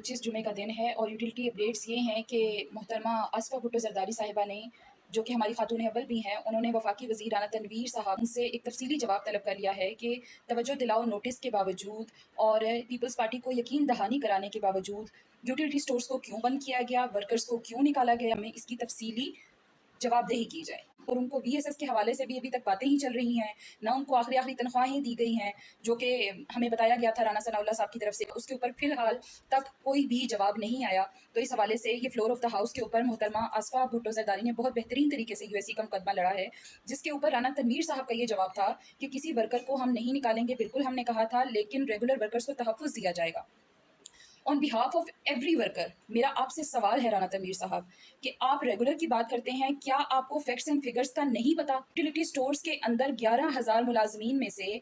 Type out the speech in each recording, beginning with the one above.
25 जुमे का दिन है और यूटिलिटी अपडेट्स ये हैं कि मोहतरमा आसफ़ा भुट्टो ज़रदारी साहिबा ने, जो कि हमारी खातून अव्वल भी हैं, उन्होंने वफाकी वज़ीर राना तनवीर साहब से एक तफसीली जवाब तलब कर लिया है कि तवज्जो दिलाओ नोटिस के बावजूद और पीपल्स पार्टी को यकीन दहानी कराने के बावजूद यूटिलिटी स्टोर्स को क्यों बंद किया गया, वर्कर्स को क्यों निकाला गया, हमें इसकी तफसीली जवाबदेही की जाए। और उनको VSS के हवाले से भी अभी तक बातें ही चल रही हैं, ना उनको आखिरी तनख्वाहें दी गई हैं, जो कि हमें बताया गया था राना सनाउल्लाह साहब की तरफ से, उसके ऊपर फ़िलहाल तक कोई भी जवाब नहीं आया। तो इस हवाले से ये फ्लोर ऑफ द हाउस के ऊपर मोहतरमा आसफ़ा भुट्टो ज़रदारी ने बहुत बेहतरीन तरीके से USC का मुकदमा लड़ा है, जिसके ऊपर राना तनवीर साहब का ये जवाब था कि किसी वर्कर को हम नहीं निकालेंगे, बिल्कुल हमने कहा था, लेकिन रेगुलर वर्कर्स को तहफ़्फ़ुज़ दिया जाएगा। On behalf of every worker मेरा आपसे सवाल है राना तनवीर साहब कि आप रेगुलर की बात करते हैं, क्या आपको फैक्ट्स एंड फिगर्स का नहीं पता? यूटिलिटी स्टोर्स के अंदर 11,000 मुलाजमीन में से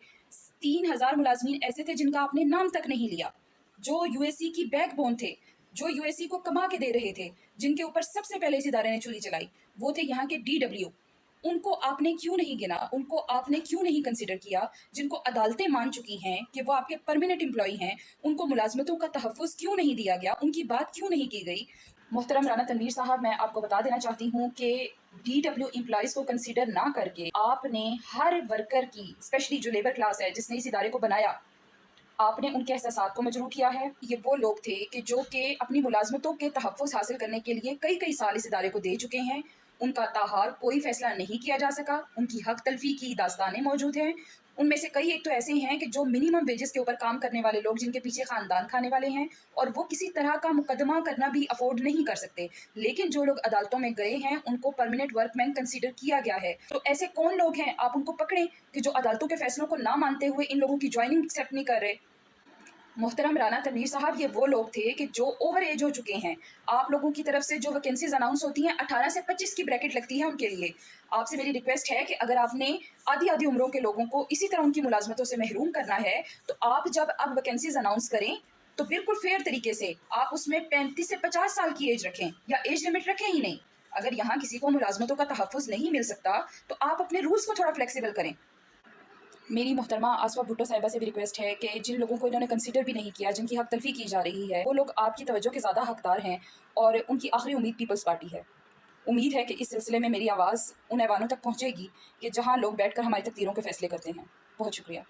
3,000 मुलाजमीन ऐसे थे जिनका आपने नाम तक नहीं लिया, जो USC की बैकबोन थे, जो USC को कमा के दे रहे थे, जिनके ऊपर सबसे पहले इस इदारे ने चुरी चलाई, वो थे यहाँ के DW। उनको आपने क्यों नहीं गिना, उनको आपने क्यों नहीं कंसिडर किया, जिनको अदालतें मान चुकी हैं कि वो आपके परमानेंट एम्प्लॉई हैं, उनको मुलाजमतों का तहफ़्फ़ुज़ क्यों नहीं दिया गया, उनकी बात क्यों नहीं की गई? मोहतरम राना तनवीर साहब, मैं आपको बता देना चाहती हूँ कि DW एम्प्लॉइज़ को कंसिडर ना करके आपने हर वर्कर की, स्पेशली जो लेबर क्लास है जिसने इस इदारे को बनाया, आपने उनके एहसासात को मजरूह किया है। ये वो लोग थे कि जो कि अपनी मुलाजमतों के तहफ़्फ़ुज़ हासिल करने के लिए कई कई साल इस इदारे को दे चुके हैं। उनका ताहार कोई फ़ैसला नहीं किया जा सका, उनकी हक तलफ़ी की दास्तानें मौजूद हैं। उनमें से कई एक तो ऐसे हैं कि जो मिनिमम वेजेस के ऊपर काम करने वाले लोग, जिनके पीछे ख़ानदान खाने वाले हैं, और वो किसी तरह का मुकदमा करना भी अफोर्ड नहीं कर सकते। लेकिन जो लोग अदालतों में गए हैं, उनको परमानेंट वर्कमैन कंसीडर किया गया है। तो ऐसे कौन लोग हैं, आप उनको पकड़ें कि जो अदालतों के फ़ैसलों को ना मानते हुए इन लोगों की जॉइनिंग एक्सेप्ट नहीं कर रहे। मोहतरम राना तनवीर साहब, ये वो लोग थे कि जो ओवर एज हो चुके हैं। आप लोगों की तरफ से जो वैकेंसीज अनाउंस होती हैं, 18 से 25 की ब्रैकेट लगती है उनके लिए। आपसे मेरी रिक्वेस्ट है कि अगर आपने आधी आधी उम्रों के लोगों को इसी तरह उनकी मुलाजमतों से महरूम करना है, तो आप जब अब वैकेंसीज अनाउंस करें तो बिल्कुल फेयर तरीके से आप उसमें 35 से 50 साल की एज रखें, या एज लिमिट रखें ही नहीं। अगर यहाँ किसी को मुलाजमतों का तहफ़्फ़ुज़ नहीं मिल सकता, तो आप अपने रूल्स को थोड़ा फ्लेक्सिबल करें। मेरी मोहतरमा आसफ़ा भुट्टो साहिबा से भी रिक्वेस्ट है कि जिन लोगों को इन्होंने कंसिडर भी नहीं किया, जिनकी हक तलफ़ी की जा रही है, वो लोग आपकी तवज्जो के ज़्यादा हकदार हैं और उनकी आखिरी उम्मीद पीपल्स पार्टी है। उम्मीद है कि इस सिलसिले में मेरी आवाज़ उन ऐवानों तक पहुँचेगी कि जहाँ लोग बैठकर हमारी तकदीरों के फ़ैसले करते हैं। बहुत शुक्रिया।